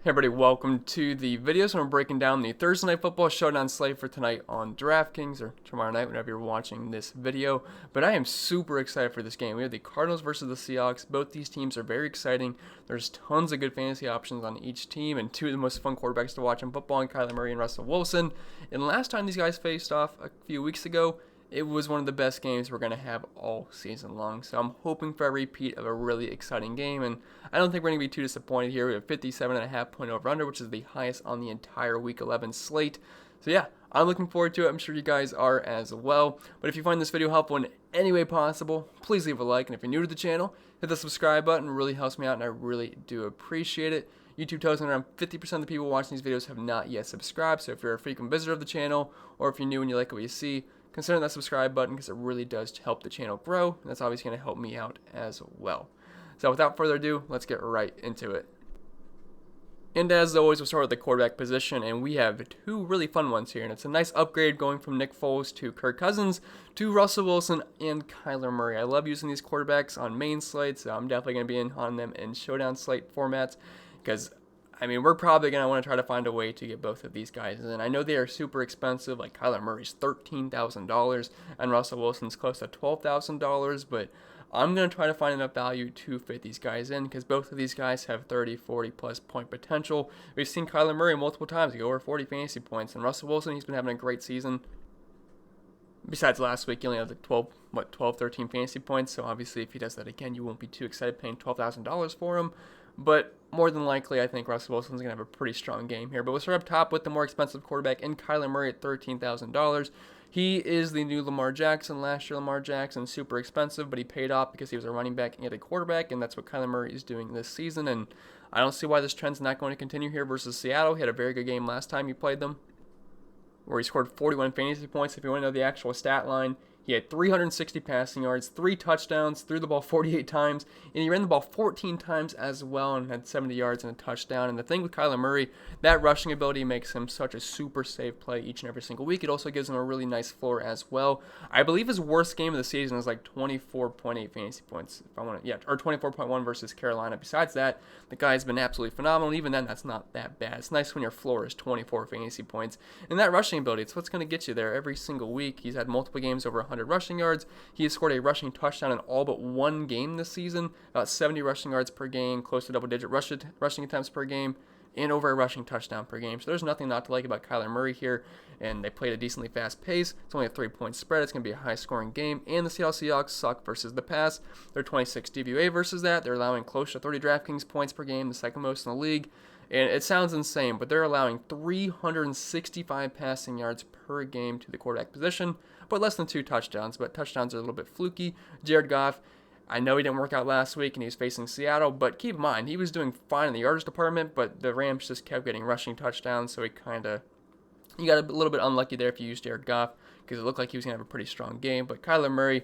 Hey everybody, welcome to the video. So I'm breaking down the Thursday Night Football Showdown slate for tonight on Draftkings, or tomorrow night whenever you're watching this video. But I am super excited for this game. We have the Cardinals versus the Seahawks. Both these teams are very exciting. There's tons of good fantasy options on each team, and two of the most fun quarterbacks to watch in football, Kyler Murray and Russell Wilson. And last time these guys faced off a few weeks ago, it was one of the best games we're going to have all season long. So I'm hoping for a repeat of a really exciting game, and I don't think we're going to be too disappointed here. We have 57.5 point over-under, which is the highest on the entire Week 11 slate. So yeah, I'm looking forward to it. I'm sure you guys are as well. But if you find this video helpful in any way possible, please leave a like. And if you're new to the channel, hit the subscribe button. It really helps me out, and I really do appreciate it. YouTube tells me around 50% of the people watching these videos have not yet subscribed. So if you're a frequent visitor of the channel, or if you're new and you like what you see, consider that subscribe button because it really does help the channel grow, and that's obviously going to help me out as well. So without further ado, let's get right into it. And as always, we'll start with the quarterback position, and we have two really fun ones here, and it's a nice upgrade going from Nick Foles to Kirk Cousins to Russell Wilson and Kyler Murray. I love using these quarterbacks on main slates, so I'm definitely going to be in on them in showdown slate formats because we're probably going to want to try to find a way to get both of these guys in. I know they are super expensive, like Kyler Murray's $13,000 and Russell Wilson's close to $12,000, but I'm going to try to find enough value to fit these guys in because both of these guys have 30, 40 plus point potential. We've seen Kyler Murray multiple times go over 40 fantasy points, and Russell Wilson, he's been having a great season. Besides last week, he only had like 12, 13 fantasy points, so obviously if he does that again, you won't be too excited paying $12,000 for him. But more than likely, I think Russell Wilson's going to have a pretty strong game here. But we'll start up top with the more expensive quarterback in Kyler Murray at $13,000. He is the new Lamar Jackson. Last year, Lamar Jackson, super expensive, but he paid off because he was a running back and a quarterback, and that's what Kyler Murray is doing this season. And I don't see why this trend's not going to continue here versus Seattle. He had a very good game last time he played them, where he scored 41 fantasy points. If you want to know the actual stat line, he had 360 passing yards, 3 touchdowns, threw the ball 48 times, and he ran the ball 14 times as well and had 70 yards and a touchdown. And the thing with Kyler Murray, that rushing ability makes him such a super safe play each and every single week. It also gives him a really nice floor as well. I believe his worst game of the season is like 24.8 fantasy points, if I want to, or 24.1 versus Carolina. Besides that, the guy's been absolutely phenomenal. Even then, that's not that bad. It's nice when your floor is 24 fantasy points. And that rushing ability, it's what's going to get you there every single week. He's had multiple games over 100 rushing yards. He has scored a rushing touchdown in all but one game this season, about 70 rushing yards per game, close to double-digit rushing attempts per game, and over a rushing touchdown per game. So there's nothing not to like about Kyler Murray here, and they played a decently fast pace. It's only a 3-point spread. It's going to be a high-scoring game, and the Seattle Seahawks suck versus the pass. They're 26 DVOA versus that. They're allowing close to 30 DraftKings points per game, the second most in the league. And it sounds insane, but they're allowing 365 passing yards per game to the quarterback position, but less than 2 touchdowns. But touchdowns are a little bit fluky. Jared Goff, I know he didn't work out last week and he was facing Seattle, but keep in mind, he was doing fine in the yardage department, but the Rams just kept getting rushing touchdowns, so he got a little bit unlucky there if you used Jared Goff, because it looked like he was going to have a pretty strong game. But Kyler Murray,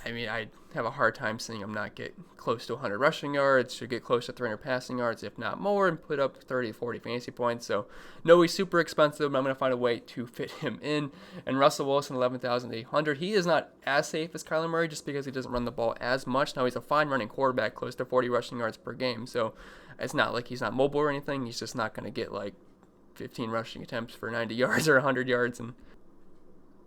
I have a hard time seeing him not get close to 100 rushing yards, should get close to 300 passing yards, if not more, and put up 30, 40 fantasy points. So, no, he's super expensive, but I'm going to find a way to fit him in. And Russell Wilson, 11,800. He is not as safe as Kyler Murray just because he doesn't run the ball as much. Now, he's a fine running quarterback, close to 40 rushing yards per game. So, it's not like he's not mobile or anything. He's just not going to get like 15 rushing attempts for 90 yards or 100 yards.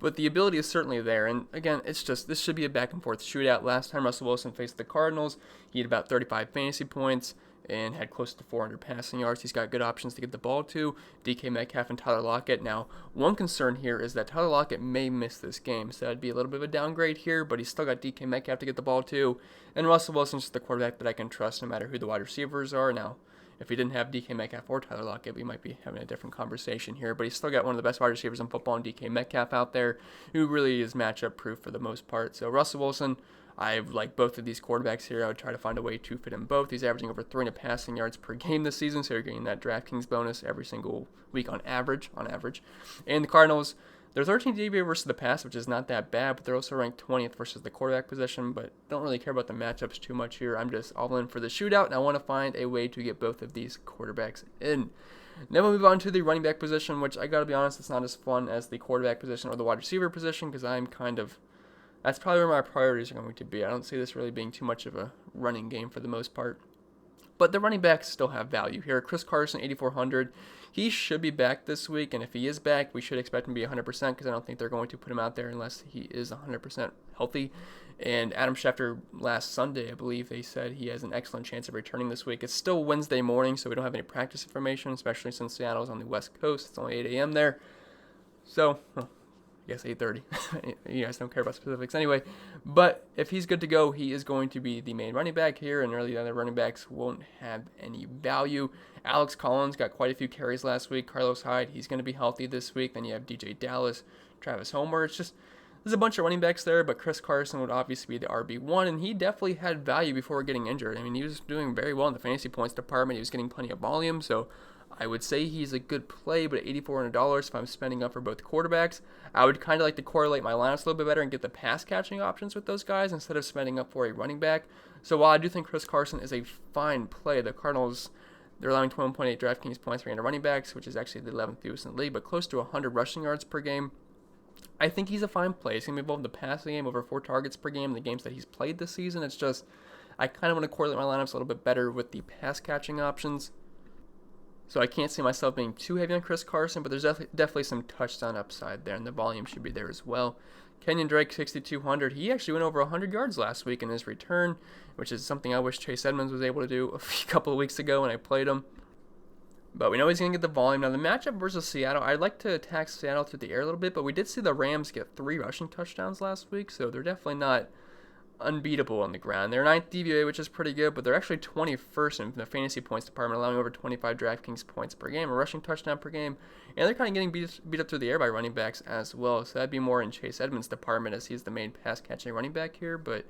But the ability is certainly there, and again, this should be a back and forth shootout. Last time Russell Wilson faced the Cardinals, he had about 35 fantasy points and had close to 400 passing yards. He's got good options to get the ball to, DK Metcalf and Tyler Lockett. Now, one concern here is that Tyler Lockett may miss this game, so that'd be a little bit of a downgrade here, but he's still got DK Metcalf to get the ball to, and Russell Wilson's just the quarterback that I can trust no matter who the wide receivers are. Now, if he didn't have DK Metcalf or Tyler Lockett, we might be having a different conversation here. But he's still got one of the best wide receivers in football in DK Metcalf out there, who really is matchup proof for the most part. So Russell Wilson, I like both of these quarterbacks here. I would try to find a way to fit in both. He's averaging over 300 passing yards per game this season, so you're getting that DraftKings bonus every single week on average. And the Cardinals, they're 13 DVOA versus the pass, which is not that bad, but they're also ranked 20th versus the quarterback position, but don't really care about the matchups too much here. I'm just all in for the shootout, and I want to find a way to get both of these quarterbacks in. Then we'll move on to the running back position, which I got to be honest, it's not as fun as the quarterback position or the wide receiver position, because that's probably where my priorities are going to be. I don't see this really being too much of a running game for the most part. But the running backs still have value here. Chris Carson, 8,400. He should be back this week, and if he is back, we should expect him to be 100% because I don't think they're going to put him out there unless he is 100% healthy. And Adam Schefter last Sunday, I believe they said he has an excellent chance of returning this week. It's still Wednesday morning, so we don't have any practice information, especially since Seattle is on the West Coast. It's only 8 a.m. there. So, I guess 8:30. You guys don't care about specifics anyway. But if he's good to go, he is going to be the main running back here, and really the other running backs won't have any value. Alex Collins got quite a few carries last week. Carlos Hyde, he's going to be healthy this week. Then you have DJ Dallas, Travis Homer. There's a bunch of running backs there, but Chris Carson would obviously be the RB1, and he definitely had value before getting injured. I mean, he was doing very well in the fantasy points department. He was getting plenty of volume, so I would say he's a good play, but at $8,400, if I'm spending up for both quarterbacks, I would kind of like to correlate my lineups a little bit better and get the pass-catching options with those guys instead of spending up for a running back. So while I do think Chris Carson is a fine play, the Cardinals, they're allowing 21.8 DraftKings points per game to running backs, which is actually the 11th fewest in the league, but close to 100 rushing yards per game. I think he's a fine play. He's going to be involved in the passing game, over 4 targets per game in the games that he's played this season. It's just, I kind of want to correlate my lineups a little bit better with the pass-catching options. So I can't see myself being too heavy on Chris Carson, but there's definitely some touchdown upside there, and the volume should be there as well. Kenyon Drake, 6,200. He actually went over 100 yards last week in his return, which is something I wish Chase Edmonds was able to do a couple of weeks ago when I played him. But we know he's going to get the volume. Now, the matchup versus Seattle, I'd like to attack Seattle through the air a little bit, but we did see the Rams get 3 rushing touchdowns last week, so they're definitely not unbeatable on the ground. They're 9th DVOA, which is pretty good, but they're actually 21st in the fantasy points department, allowing over 25 DraftKings points per game, a rushing touchdown per game, and they're kind of getting beat up through the air by running backs as well, so that'd be more in Chase Edmonds' department as he's the main pass-catching running back here, but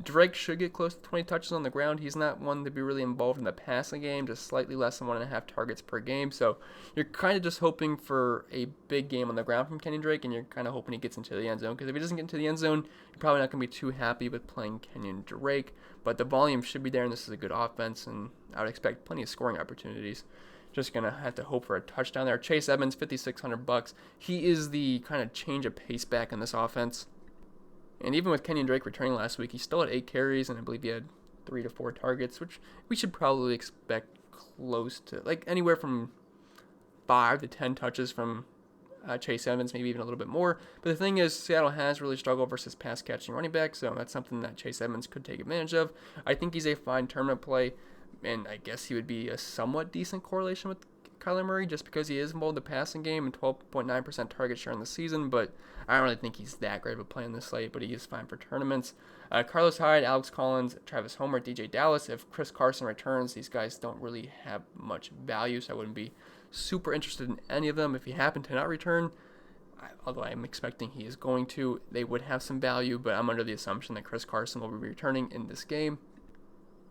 Drake should get close to 20 touches on the ground. He's not one to be really involved in the passing game, just slightly less than 1.5 targets per game, so you're kind of just hoping for a big game on the ground from Kenyon Drake, and you're kind of hoping he gets into the end zone, because if he doesn't get into the end zone, you're probably not going to be too happy with playing Kenyon Drake, but the volume should be there, and this is a good offense, and I would expect plenty of scoring opportunities. Just going to have to hope for a touchdown there. Chase Edmonds, $5,600. He is the kind of change of pace back in this offense. And even with Kenyon Drake returning last week, he still had 8 carries, and I believe he had 3 to 4 targets, which we should probably expect close to, like, anywhere from 5 to 10 touches from Chase Edmonds, maybe even a little bit more. But the thing is, Seattle has really struggled versus pass-catching running back, so that's something that Chase Edmonds could take advantage of. I think he's a fine tournament play, and I guess he would be a somewhat decent correlation with Kyler Murray just because he is involved in the passing game and 12.9% target share in the season, but I don't really think he's that great of a play in this slate, but he is fine for tournaments. Carlos Hyde, Alex Collins, Travis Homer, DJ Dallas. If Chris Carson returns, these guys don't really have much value, so I wouldn't be super interested in any of them. If he happen to not return, although I'm expecting he is going to, they would have some value, but I'm under the assumption that Chris Carson will be returning in this game.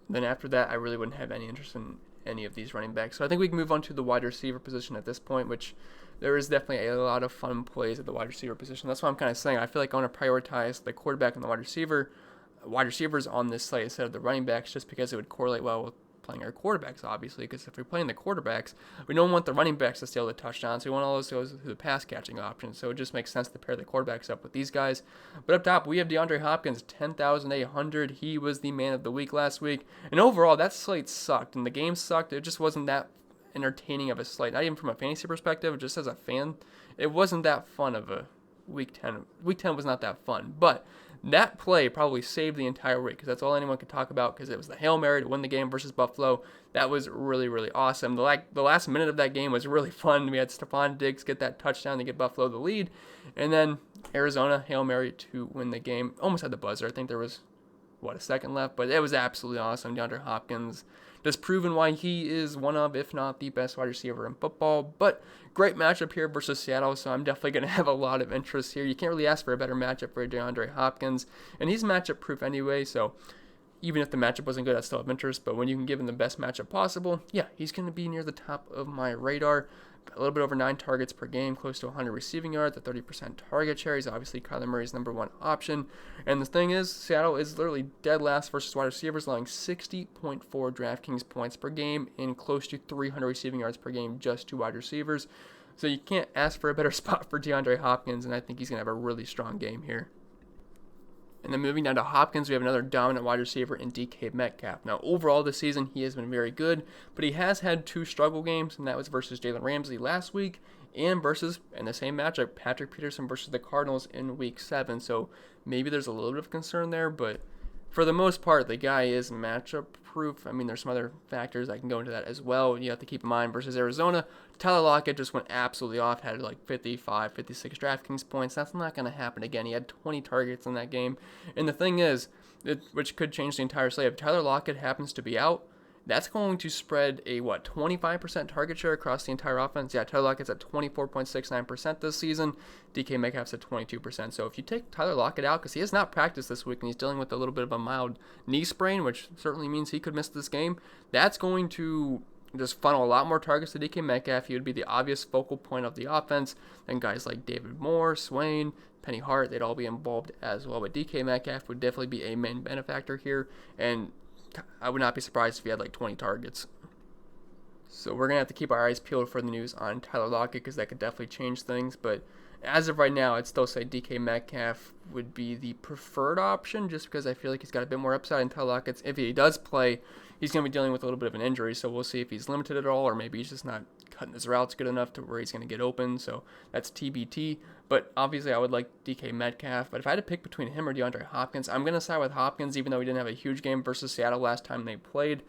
Then after that, I really wouldn't have any interest in any of these running backs. So I think we can move on to the wide receiver position at this point, which there is definitely a lot of fun plays at the wide receiver position. That's why I'm kind of saying I feel like I want to prioritize the quarterback and the wide receivers on this slate instead of the running backs, just because it would correlate well with playing our quarterbacks, obviously, because if we're playing the quarterbacks, we don't want the running backs to steal the touchdowns. We want all those to go through the pass-catching options, so it just makes sense to pair the quarterbacks up with these guys. But up top, we have DeAndre Hopkins, 10,800. He was the man of the week last week, and overall, that slate sucked, and the game sucked. It just wasn't that entertaining of a slate, not even from a fantasy perspective, just as a fan. It wasn't that fun of a Week 10. Week 10 was not that fun, but that play probably saved the entire week because that's all anyone could talk about because it was the Hail Mary to win the game versus Buffalo. That was really, really awesome. The last minute of that game was really fun. We had Stephon Diggs get that touchdown to get Buffalo the lead, and then Arizona, Hail Mary to win the game. Almost had the buzzer. I think there was, a second left, but it was absolutely awesome. DeAndre Hopkins just proven why he is one of, if not the best wide receiver in football. But great matchup here versus Seattle, so I'm definitely going to have a lot of interest here. You can't really ask for a better matchup for DeAndre Hopkins, and he's matchup proof anyway, so even if the matchup wasn't good, I still have interest. But when you can give him the best matchup possible, yeah, he's going to be near the top of my radar. A little bit over 9 targets per game, close to 100 receiving yards, a 30% target share. He's obviously Kyler Murray's number 1 option. And the thing is, Seattle is literally dead last versus wide receivers, allowing 60.4 DraftKings points per game and close to 300 receiving yards per game just to wide receivers. So you can't ask for a better spot for DeAndre Hopkins, and I think he's going to have a really strong game here. And then moving down to Hopkins, we have another dominant wide receiver in DK Metcalf. Now, overall this season, he has been very good, but he has had 2 struggle games, and that was versus Jalen Ramsey last week and versus, in the same matchup, Patrick Peterson versus the Cardinals in Week 7. So maybe there's a little bit of concern there, but for the most part, the guy is matchup proof. I mean, there's some other factors I can go into that as well. You have to keep in mind versus Arizona, Tyler Lockett just went absolutely off, had like 55, 56 DraftKings points. That's not going to happen again. He had 20 targets in that game. And the thing is, which could change the entire slate, if Tyler Lockett happens to be out, that's going to spread a, 25% target share across the entire offense? Yeah, Tyler Lockett's at 24.69% this season. DK Metcalf's at 22%. So if you take Tyler Lockett out, because he has not practiced this week and he's dealing with a little bit of a mild knee sprain, which certainly means he could miss this game, that's going to just funnel a lot more targets to DK Metcalf. He would be the obvious focal point of the offense. Then guys like David Moore, Swain, Penny Hart, they'd all be involved as well. But DK Metcalf would definitely be a main benefactor here, and I would not be surprised if he had like 20 targets. So we're going to have to keep our eyes peeled for the news on Tyler Lockett, because that could definitely change things. But as of right now, I'd still say DK Metcalf would be the preferred option, just because I feel like he's got a bit more upside. And Tyler Lockett's, if he does play, he's going to be dealing with a little bit of an injury. So we'll see if he's limited at all, or maybe he's just not cutting his routes good enough to where he's going to get open. So that's TBT. But obviously, I would like DK Metcalf. But if I had to pick between him or DeAndre Hopkins, I'm going to side with Hopkins, even though he didn't have a huge game versus Seattle last time they played.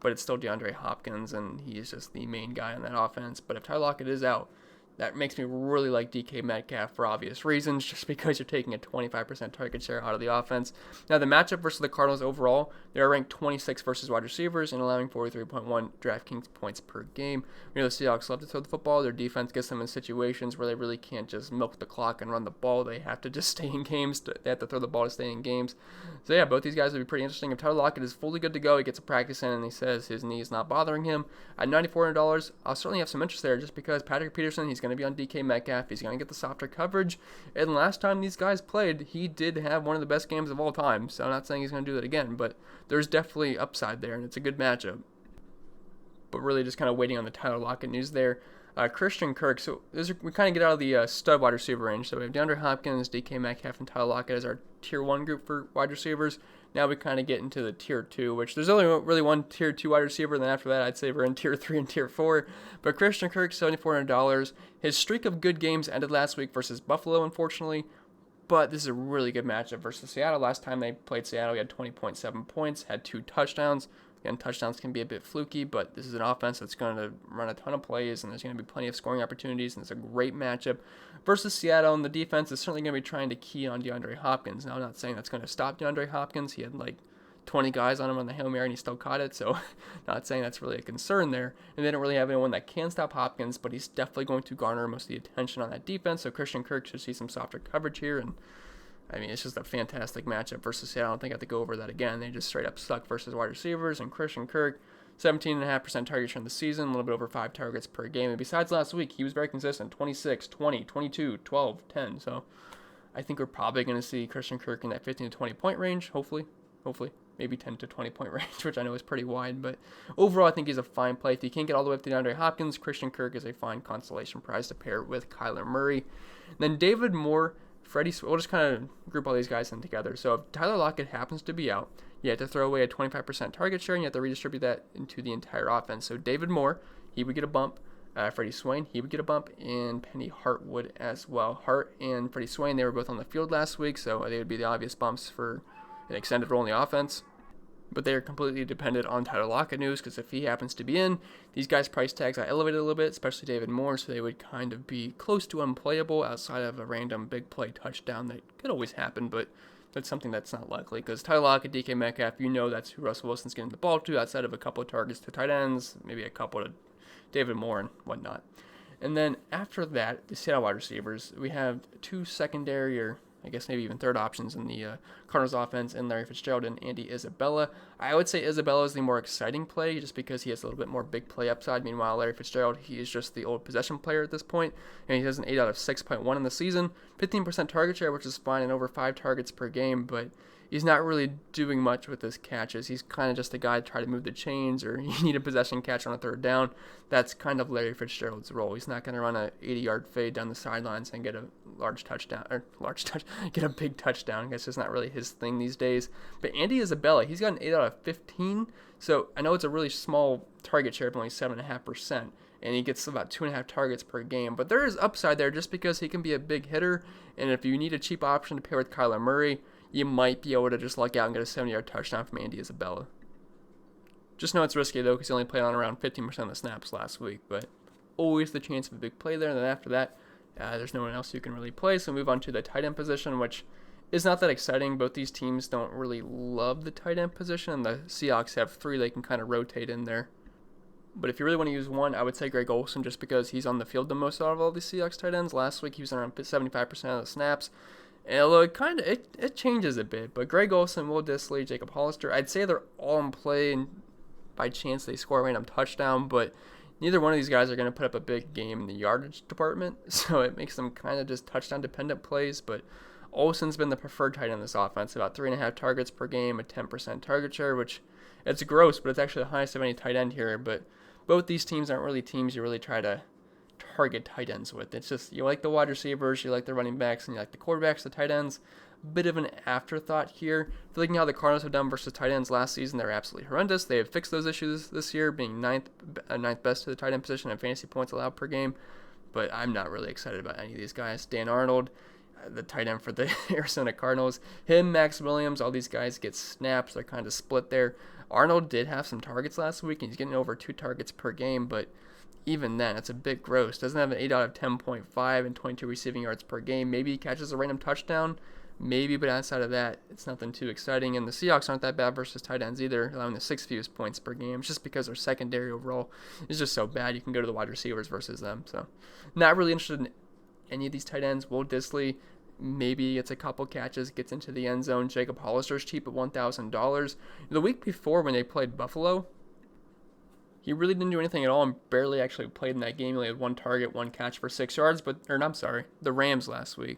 But it's still DeAndre Hopkins, and he's just the main guy on that offense. But if Tyler Lockett is out, that makes me really like DK Metcalf for obvious reasons, just because you're taking a 25% target share out of the offense. Now, the matchup versus the Cardinals overall, they're ranked 26 versus wide receivers and allowing 43.1 DraftKings points per game. We know the Seahawks love to throw the football. Their defense gets them in situations where they really can't just milk the clock and run the ball. They have to just stay in games. They have to throw the ball to stay in games. So, yeah, both these guys would be pretty interesting. If Tyler Lockett is fully good to go, he gets a practice in, and he says his knee is not bothering him, at $9,400, I'll certainly have some interest there, just because Patrick Peterson, he's going to be on DK Metcalf. He's going to get the softer coverage. And last time these guys played, he did have one of the best games of all time. So I'm not saying he's going to do that again, but there's definitely upside there, and it's a good matchup. But really just kind of waiting on the Tyler Lockett news there. Christian Kirk, so we kind of get out of the stud wide receiver range. So we have DeAndre Hopkins, DK Metcalf, and Tyler Lockett as our tier 1 group for wide receivers. Now we kind of get into the tier 2, which there's only really one tier 2 wide receiver. And then after that, I'd say we're in tier 3 and tier 4. But Christian Kirk, $7,400. His streak of good games ended last week versus Buffalo, unfortunately. But this is a really good matchup versus Seattle. Last time they played Seattle, he had 20.7 points, had 2 touchdowns. Again, touchdowns can be a bit fluky, but this is an offense that's going to run a ton of plays, and there's going to be plenty of scoring opportunities, and it's a great matchup versus Seattle, and the defense is certainly going to be trying to key on DeAndre Hopkins. Now, I'm not saying that's going to stop DeAndre Hopkins. He had like 20 guys on him on the Hail Mary, and he still caught it, so not saying that's really a concern there. And they don't really have anyone that can stop Hopkins, but he's definitely going to garner most of the attention on that defense, so Christian Kirk should see some softer coverage here, and I mean, it's just a fantastic matchup versus Seattle. I don't think I have to go over that again. They just straight up suck versus wide receivers. And Christian Kirk, 17.5% target share in the season, a little bit over 5 targets per game. And besides last week, he was very consistent, 26, 20, 22, 12, 10. So I think we're probably going to see Christian Kirk in that 15 to 20 point range, hopefully. Maybe 10 to 20 point range, which I know is pretty wide. But overall, I think he's a fine play. If you can't get all the way up to DeAndre Hopkins, Christian Kirk is a fine consolation prize to pair with Kyler Murray. And then David Moore, we'll just kind of group all these guys in together. So if Tyler Lockett happens to be out, you have to throw away a 25% target share, and you have to redistribute that into the entire offense. So David Moore, he would get a bump. Freddie Swain, he would get a bump, and Penny Hart would as well. Hart and Freddie Swain, they were both on the field last week, so they would be the obvious bumps for an extended role in the offense. But they are completely dependent on Tyler Lockett news, because if he happens to be in, these guys' price tags are elevated a little bit, especially David Moore, so they would kind of be close to unplayable outside of a random big play touchdown that could always happen, but that's something that's not likely, because Tyler Lockett, DK Metcalf, you know that's who Russell Wilson's getting the ball to, outside of a couple of targets to tight ends, maybe a couple to David Moore and whatnot. And then after that, the Seattle wide receivers, we have 2 secondary, or I guess maybe even third options in the Cardinals offense, and Larry Fitzgerald and Andy Isabella. I would say Isabella is the more exciting play, just because he has a little bit more big play upside. Meanwhile, Larry Fitzgerald, he is just the old possession player at this point, and he has an 8 out of 6.1 in the season, 15% target share, which is fine, and over 5 targets per game. But he's not really doing much with his catches. He's kind of just a guy to try to move the chains, or you need a possession catch on a third down. That's kind of Larry Fitzgerald's role. He's not going to run a 80-yard fade down the sidelines and get a get a big touchdown. I guess it's not really his thing these days. But Andy Isabella, he's got an 8 out of 15. So I know it's a really small target share of only 7.5%. And he gets about 2.5 targets per game. But there is upside there just because he can be a big hitter. And if you need a cheap option to pair with Kyler Murray, you might be able to just luck out and get a 70-yard touchdown from Andy Isabella. Just know it's risky, though, because he only played on around 15% of the snaps last week. But always the chance of a big play there. And then after that, there's no one else you can really play. So move on to the tight end position, which is not that exciting. Both these teams don't really love the tight end position. The Seahawks have 3 they can kind of rotate in there. But if you really want to use one, I would say Greg Olsen, just because he's on the field the most out of all the Seahawks tight ends. Last week, he was around 75% of the snaps. And although it changes a bit, but Greg Olsen, Will Dissly, Jacob Hollister, I'd say they're all in play, and by chance they score a random touchdown, but neither one of these guys are going to put up a big game in the yardage department, so it makes them kind of just touchdown-dependent plays. But Olsen's been the preferred tight end in this offense, about 3.5 targets per game, a 10% target share, which it's gross, but it's actually the highest of any tight end here. But both these teams aren't really teams you really try to target tight ends with. It's just you like the wide receivers, you like the running backs, and you like the quarterbacks, the tight ends. Bit of an afterthought here. If you're looking at how the Cardinals have done versus tight ends last season, they're absolutely horrendous. They have fixed those issues this year, being ninth best to the tight end position and fantasy points allowed per game. But I'm not really excited about any of these guys. Dan Arnold, the tight end for the Arizona Cardinals, him, Max Williams, all these guys get snaps. They're kind of split there. Arnold did have some targets last week, and he's getting over 2 targets per game, but even then, it's a bit gross. Doesn't have an 8 out of 10.5 and 22 receiving yards per game. Maybe he catches a random touchdown, maybe, but outside of that, it's nothing too exciting. And the Seahawks aren't that bad versus tight ends either, allowing the 6th fewest points per game. It's just because their secondary overall is just so bad. You can go to the wide receivers versus them. So, not really interested in any of these tight ends. Will Dissly, maybe it's a couple catches, gets into the end zone. Jacob Hollister's cheap at $1,000. The week before when they played Buffalo, he really didn't do anything at all and barely actually played in that game. He only had 1 target, 1 catch for 6 yards. The Rams last week.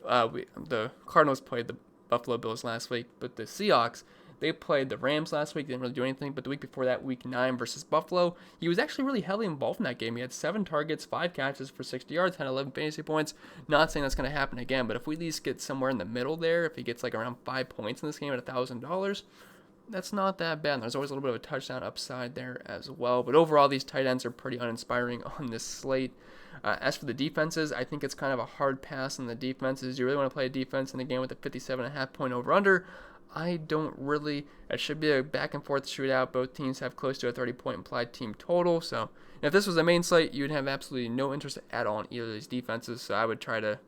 The Cardinals played the Buffalo Bills last week, but the Seahawks, they played the Rams last week. They didn't really do anything, but the week before that, week 9 versus Buffalo, he was actually really heavily involved in that game. He had 7 targets, 5 catches for 60 yards, had 11 fantasy points. Not saying that's going to happen again, but if we at least get somewhere in the middle there, if he gets like around 5 points in this game at $1,000, that's not that bad. There's always a little bit of a touchdown upside there as well. But overall, these tight ends are pretty uninspiring on this slate. As for the defenses, I think it's kind of a hard pass on the defenses. You really want to play a defense in the game with a 57.5 point over-under. I don't really. It should be a back-and-forth shootout. Both teams have close to a 30-point implied team total. So if this was a main slate, you would have absolutely no interest at all in either of these defenses. So I would try to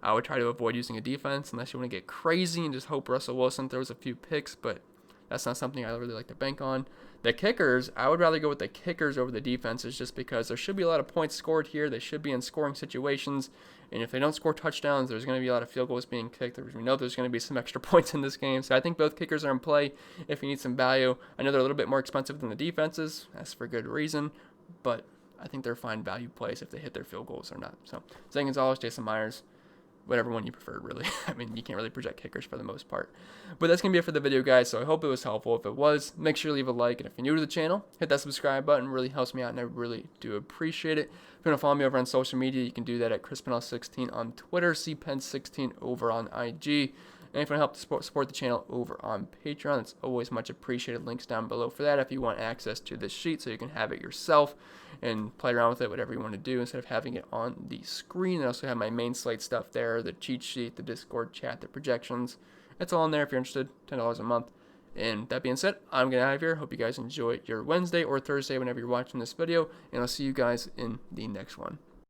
avoid using a defense unless you want to get crazy and just hope Russell Wilson throws a few picks. But that's not something I really like to bank on. The kickers, I would rather go with the kickers over the defenses just because there should be a lot of points scored here. They should be in scoring situations. And if they don't score touchdowns, there's going to be a lot of field goals being kicked. We know there's going to be some extra points in this game. So I think both kickers are in play if you need some value. I know they're a little bit more expensive than the defenses. That's for good reason. But I think they're fine value plays if they hit their field goals or not. So Zane Gonzalez, Jason Myers, whatever one you prefer, really. I mean, you can't really project kickers for the most part. But that's going to be it for the video, guys, so I hope it was helpful. If it was, make sure to leave a like, and if you're new to the channel, hit that subscribe button. It really helps me out, and I really do appreciate it. If you want to follow me over on social media, you can do that at ChrisPennell16 on Twitter, CPen16 over on IG. And if you want to help support the channel over on Patreon, it's always much appreciated. Links down below for that if you want access to this sheet so you can have it yourself and play around with it, whatever you want to do, instead of having it on the screen. I also have my main slate stuff there, the cheat sheet, the Discord chat, the projections. It's all in there if you're interested, $10 a month. And that being said, I'm getting out of here. Hope you guys enjoy your Wednesday or Thursday whenever you're watching this video, and I'll see you guys in the next one.